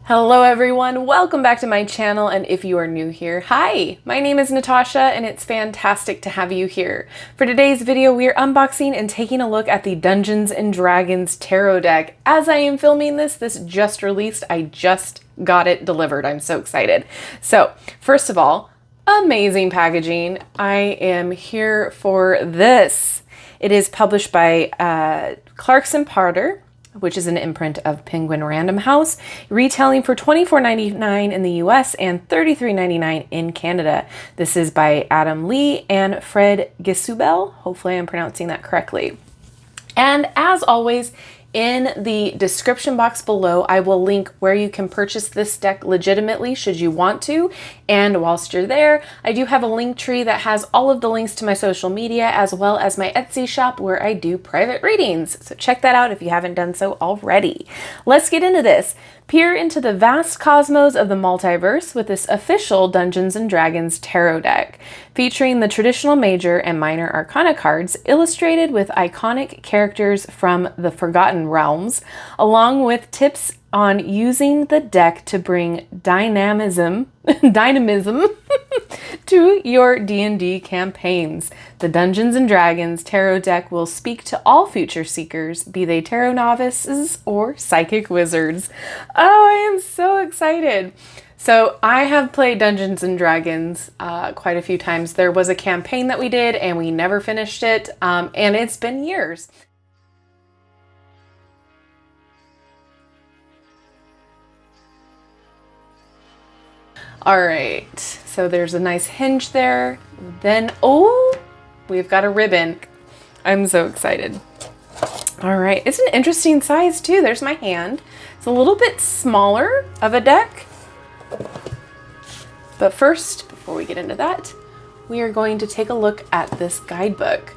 Hello everyone, welcome back to my channel, and if you are new here, hi! My name is Natasha and it's fantastic to have you here. For today's video, we are unboxing and taking a look at the Dungeons & Dragons tarot deck. As I am filming this just released, I just got it delivered. I'm so excited. So, first of all, amazing packaging. I am here for this. It is published by Clarkson Potter, which is an imprint of Penguin Random House, retailing for $24.99 in the US and $33.99 in Canada. This is by Adam Lee and Fred Gissubel. Hopefully I'm pronouncing that correctly. And as always, in the description box below, I will link where you can purchase this deck legitimately should you want to. And whilst you're there, I do have a link tree that has all of the links to my social media as well as my Etsy shop where I do private readings. So check that out if you haven't done so already. Let's get into this. Peer into the vast cosmos of the multiverse with this official Dungeons & Dragons tarot deck, featuring the traditional major and minor arcana cards illustrated with iconic characters from the Forgotten Realms, along with tips on using the deck to bring dynamism to your D&D campaigns. The Dungeons & Dragons tarot deck will speak to all future seekers, be they tarot novices or psychic wizards. Oh, I am so excited. So I have played Dungeons & Dragons quite a few times. There was a campaign that we did and we never finished it, and it's been years. All right, so there's a nice hinge there. Then, oh, we've got a ribbon. I'm so excited. All right, it's an interesting size too. There's my hand. It's a little bit smaller of a deck. But first, before we get into that, we are going to take a look at this guidebook.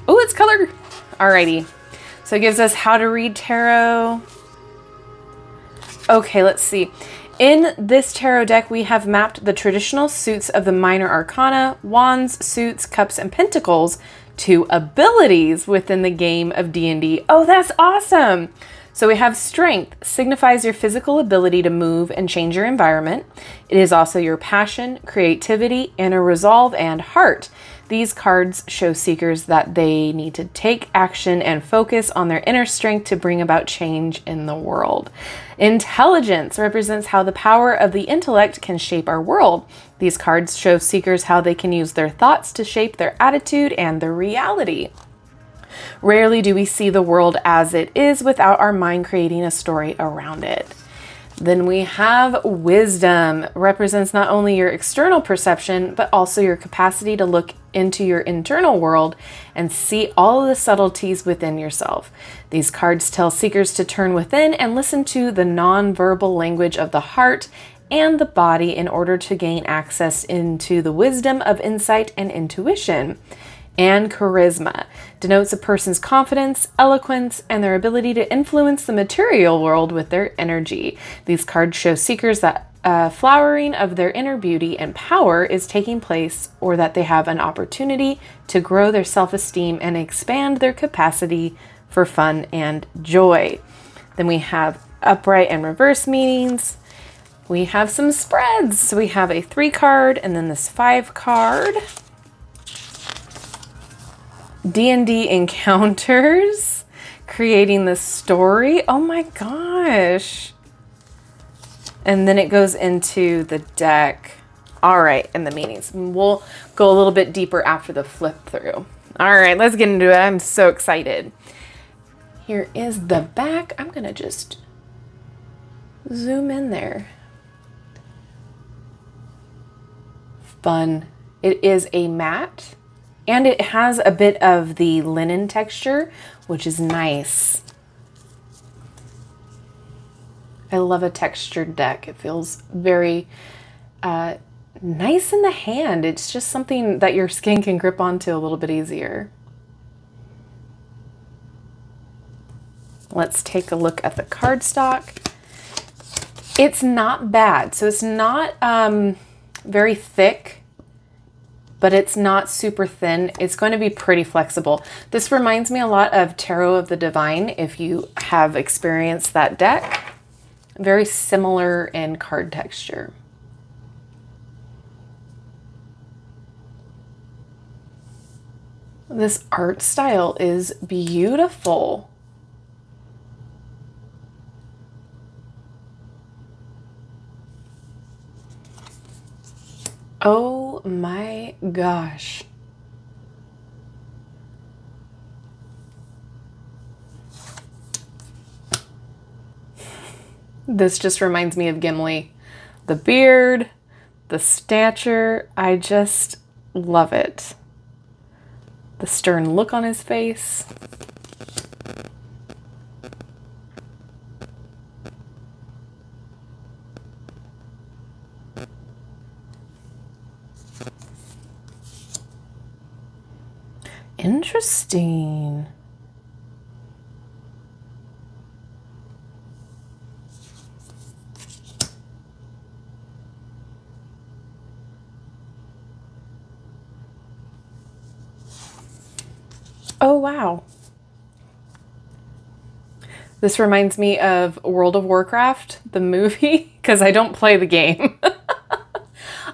Oh, it's colored. Alrighty, so it gives us how to read tarot. Okay, let's see. In this tarot deck, we have mapped the traditional suits of the minor arcana, wands, suits, cups, and pentacles to abilities within the game of D&D. Oh, that's awesome! So we have strength, signifies your physical ability to move and change your environment. It is also your passion, creativity, inner resolve, and heart. These cards show seekers that they need to take action and focus on their inner strength to bring about change in the world. Intelligence represents how the power of the intellect can shape our world. These cards show seekers how they can use their thoughts to shape their attitude and their reality. Rarely do we see the world as it is without our mind creating a story around it. Then we have wisdom, represents not only your external perception, but also your capacity to look into your internal world and see all of the subtleties within yourself. These cards tell seekers to turn within and listen to the non-verbal language of the heart and the body in order to gain access into the wisdom of insight and intuition. And charisma denotes a person's confidence, eloquence, and their ability to influence the material world with their energy. These cards show seekers that flowering of their inner beauty and power is taking place, or that they have an opportunity to grow their self-esteem and expand their capacity for fun and joy. Then we have upright and reverse meanings. We have some spreads. So we have a 3 card and then this 5 card. D&D encounters, creating the story. Oh my gosh. And then it goes into the deck. All right, and the meanings. We'll go a little bit deeper after the flip through. All right, let's get into it. I'm so excited. Here is the back. I'm gonna just zoom in there. Fun. It is a matte. And it has a bit of the linen texture, which is nice. I love a textured deck. It feels very nice in the hand. It's just something that your skin can grip onto a little bit easier. Let's take a look at the cardstock. It's not bad. So it's not very thick, but it's not super thin. It's going to be pretty flexible. This reminds me a lot of Tarot of the Divine, if you have experienced that deck. very similar in card texture. This art style is beautiful. Oh my gosh. This just reminds me of Gimli. The beard, the stature, I just love it. The stern look on his face. Interesting. Oh, wow. This reminds me of World of Warcraft, the movie, because I don't play the game.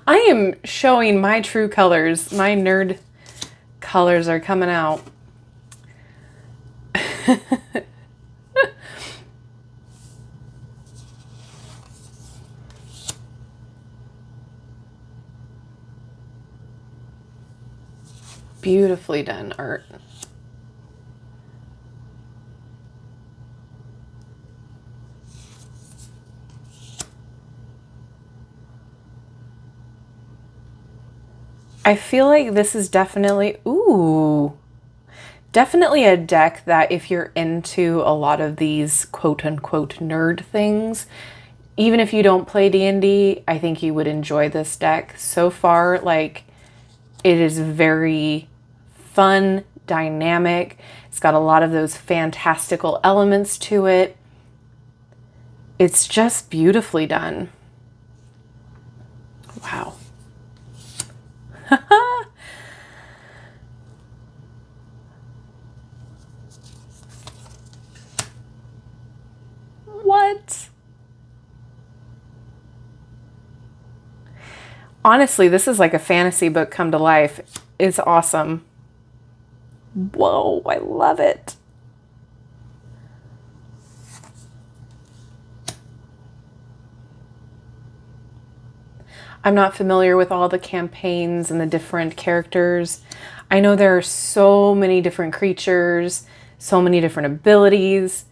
I am showing my true colors. My nerd colors are coming out. Beautifully done art. I feel like this is definitely, ooh, definitely a deck that if you're into a lot of these quote unquote nerd things, even if you don't play D&D, I think you would enjoy this deck. So far, like, it is very fun, dynamic. It's got a lot of those fantastical elements to it. It's just beautifully done. Wow. What? Honestly, this is like a fantasy book come to life. It's awesome. Whoa, I love it. I'm not familiar with all the campaigns and the different characters. I know there are so many different creatures, so many different abilities.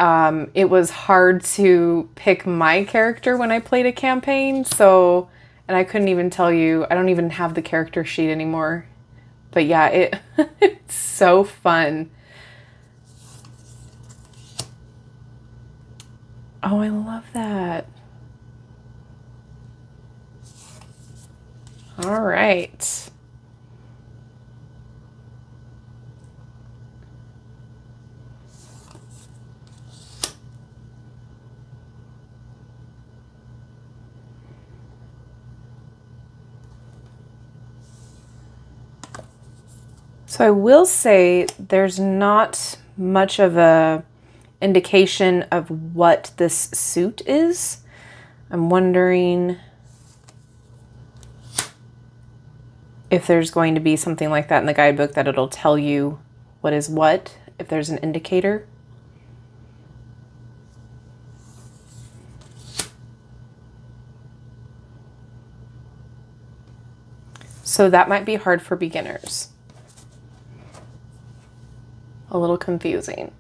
It was hard to pick my character when I played a campaign, and I couldn't even tell you, I don't even have the character sheet anymore. But yeah, it's so fun. Oh, I love that. All right. So I will say there's not much of a indication of what this suit is. I'm wondering if there's going to be something like that in the guidebook that it'll tell you what is what, if there's an indicator. So that might be hard for beginners. A little confusing.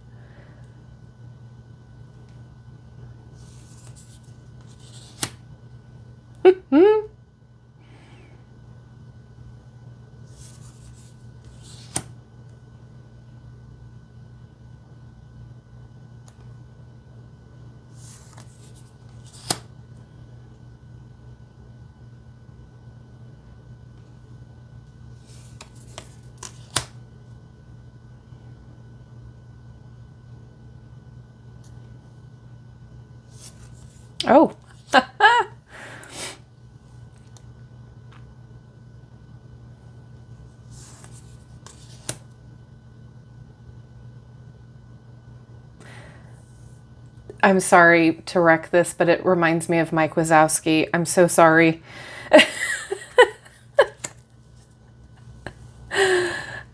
Oh. I'm sorry to wreck this, but it reminds me of Mike Wazowski. I'm so sorry.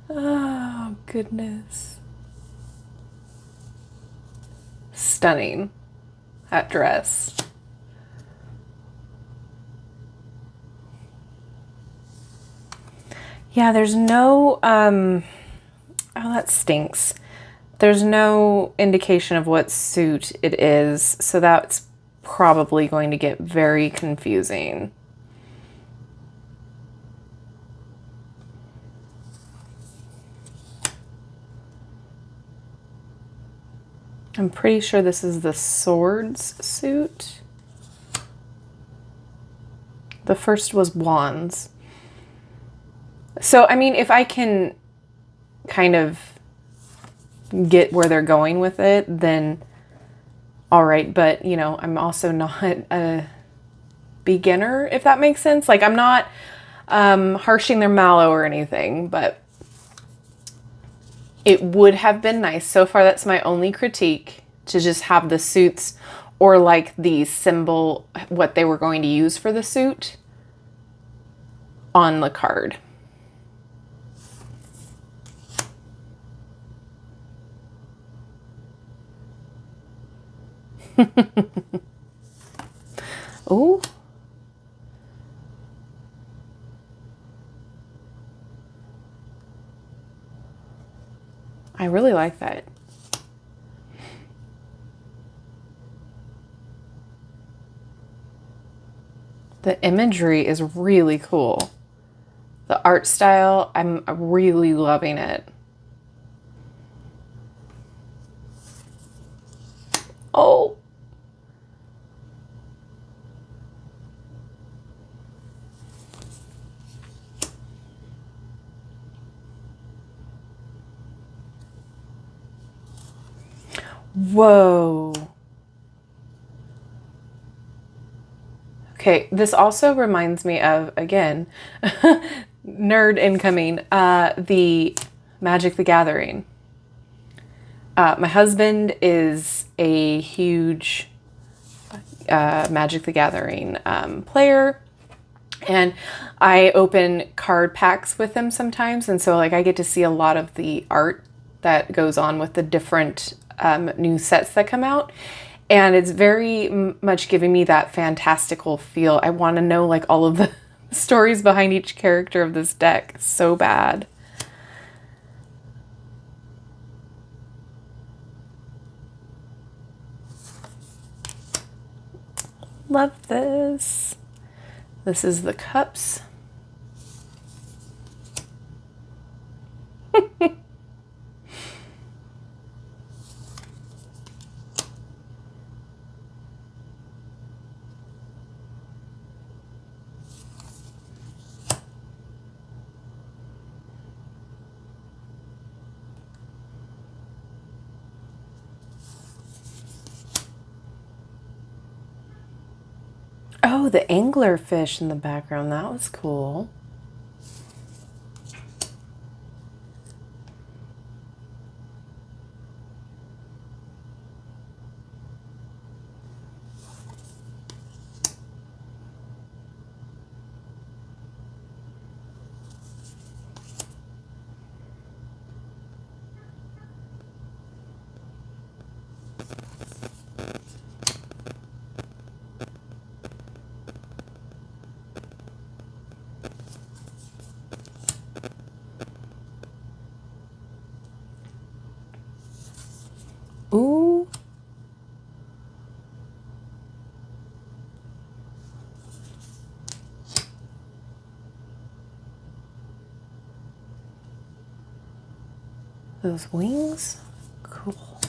Oh, goodness. Stunning. That dress. Yeah, there's no, oh, that stinks. There's no indication of what suit it is, so that's probably going to get very confusing. I'm pretty sure this is the swords suit. The first was wands. So, I mean, if I can kind of get where they're going with it, then all right. But, you know, I'm also not a beginner, if that makes sense. Like, I'm not harshing their mallow or anything, but it would have been nice. So far, that's my only critique, to just have the suits or like the symbol, what they were going to use for the suit on the card. Oh. I really like that. The imagery is really cool. The art style, I'm really loving it. Oh. Whoa. Okay, this also reminds me of, again, nerd incoming, the Magic the Gathering. My husband is a huge Magic the Gathering player, and I open card packs with him sometimes, and so like I get to see a lot of the art that goes on with the different new sets that come out, and it's very much giving me that fantastical feel. I want to know like all of the stories behind each character of this deck so bad. Love this. This is the cups. Oh, the anglerfish in the background. That was cool. Ooh. Those wings? Cool.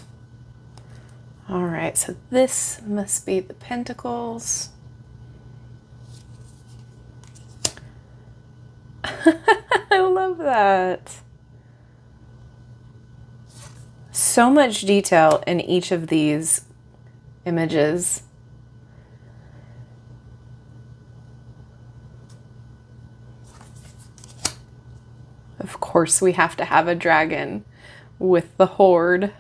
All right, so this must be the Pentacles. I love that. So much detail in each of these images. Of course, we have to have a dragon with the horde.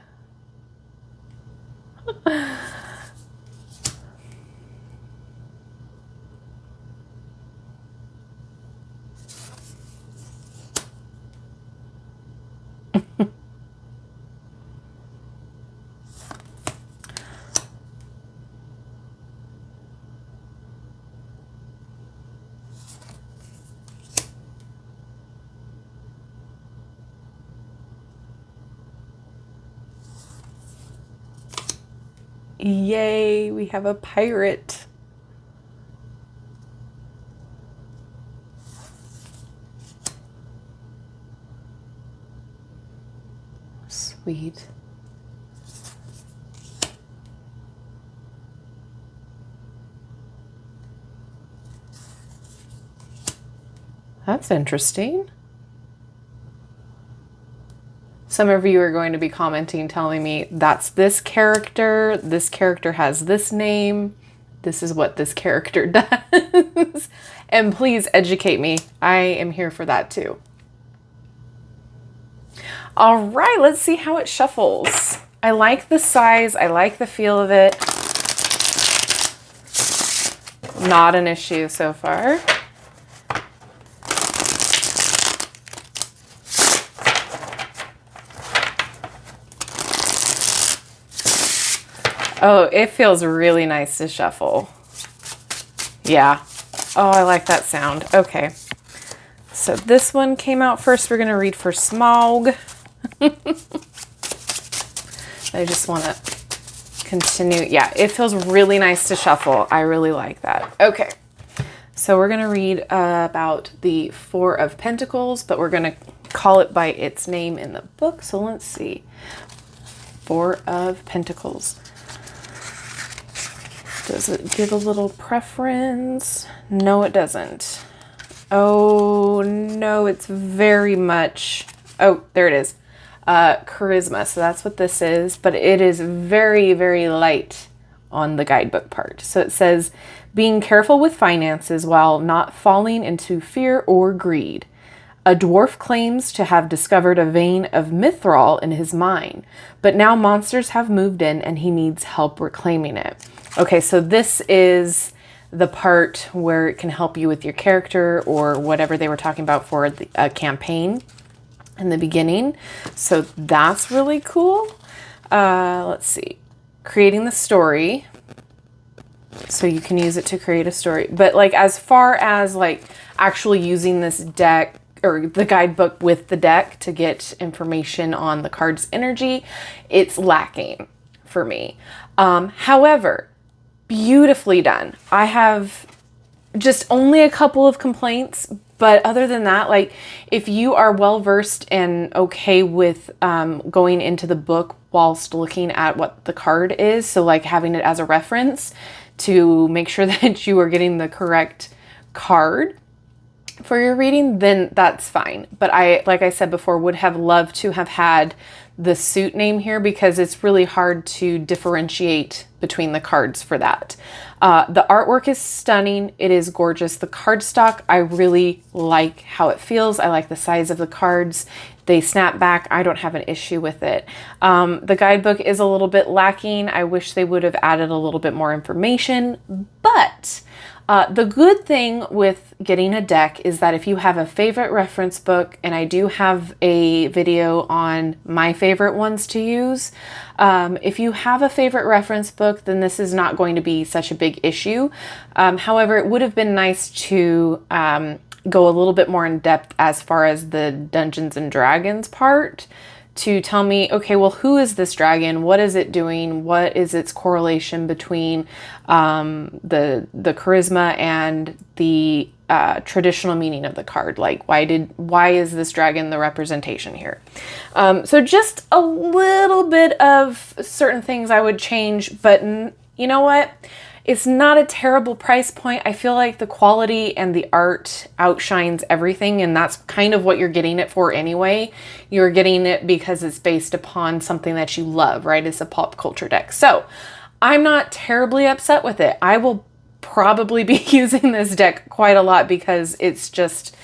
Yay, we have a pirate. Sweet. That's interesting. Some of you are going to be commenting, telling me that's this character has this name, this is what this character does. And please educate me. I am here for that too. All right, let's see how it shuffles. I like the size, I like the feel of it. Not an issue so far. Oh, it feels really nice to shuffle. Yeah. Oh, I like that sound. Okay. So this one came out first. We're going to read for Smaug. I just want to continue. Yeah, it feels really nice to shuffle. I really like that. Okay. So we're going to read about the Four of Pentacles, but we're going to call it by its name in the book. So let's see. Four of Pentacles. Does it give a little preference? No, it doesn't. Oh, no, it's very much... Oh, there it is. Charisma. So that's what this is. But it is very, very light on the guidebook part. So it says, being careful with finances while not falling into fear or greed. A dwarf claims to have discovered a vein of mithril in his mine, but now monsters have moved in and he needs help reclaiming it. Okay, so this is the part where it can help you with your character or whatever they were talking about for the campaign in the beginning. So that's really cool. Let's see. Creating the story. So you can use it to create a story. But like as far as like actually using this deck or the guidebook with the deck to get information on the card's energy, it's lacking for me. However, beautifully done. I have just only a couple of complaints, but other than that, like if you are well versed and okay with going into the book whilst looking at what the card is, so like having it as a reference to make sure that you are getting the correct card for your reading, then that's fine. But I, like I said before, would have loved to have had the suit name here because it's really hard to differentiate between the cards for that. The artwork is stunning. It is gorgeous. The cardstock, I really like how it feels. I like the size of the cards. They snap back. I don't have an issue with it. The guidebook is a little bit lacking. I wish they would have added a little bit more information, but the good thing with getting a deck is that if you have a favorite reference book, and I do have a video on my favorite ones to use, if you have a favorite reference book, then this is not going to be such a big issue. However, it would have been nice to go a little bit more in depth as far as the Dungeons and Dragons part, to tell me, okay, well, who is this dragon? What is it doing? What is its correlation between the charisma and the traditional meaning of the card? Like, why is this dragon the representation here? So just a little bit of certain things I would change, but you know what? It's not a terrible price point. I feel like the quality and the art outshines everything, and that's kind of what you're getting it for anyway. You're getting it because it's based upon something that you love, right? It's a pop culture deck. So I'm not terribly upset with it. I will probably be using this deck quite a lot because it's just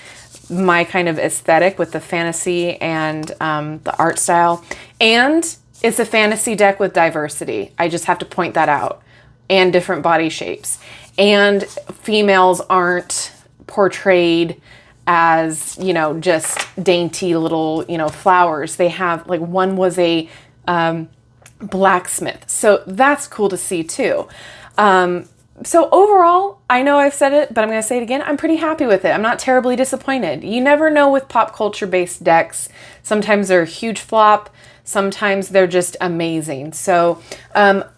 my kind of aesthetic with the fantasy and the art style. And it's a fantasy deck with diversity. I just have to point that out. And different body shapes. And females aren't portrayed as, you know, just dainty little, you know, flowers. They have, like, one was a blacksmith. So that's cool to see too. So overall, I know I've said it, but I'm going to say it again. I'm pretty happy with it. I'm not terribly disappointed. You never know with pop culture based decks. Sometimes they're a huge flop. Sometimes they're just amazing. So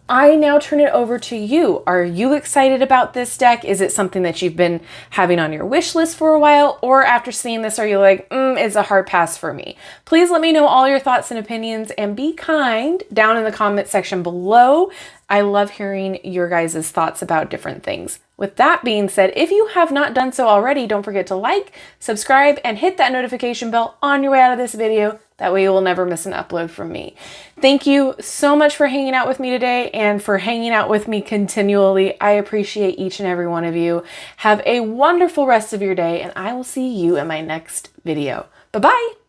I now turn it over to you. Are you excited about this deck? Is it something that you've been having on your wish list for a while? Or after seeing this, are you like, it's a hard pass for me? Please let me know all your thoughts and opinions, and be kind down in the comment section below. I love hearing your guys' thoughts about different things. With that being said, if you have not done so already, don't forget to like, subscribe, and hit that notification bell on your way out of this video. That way you will never miss an upload from me. Thank you so much for hanging out with me today and for hanging out with me continually. I appreciate each and every one of you. Have a wonderful rest of your day, and I will see you in my next video. Bye-bye.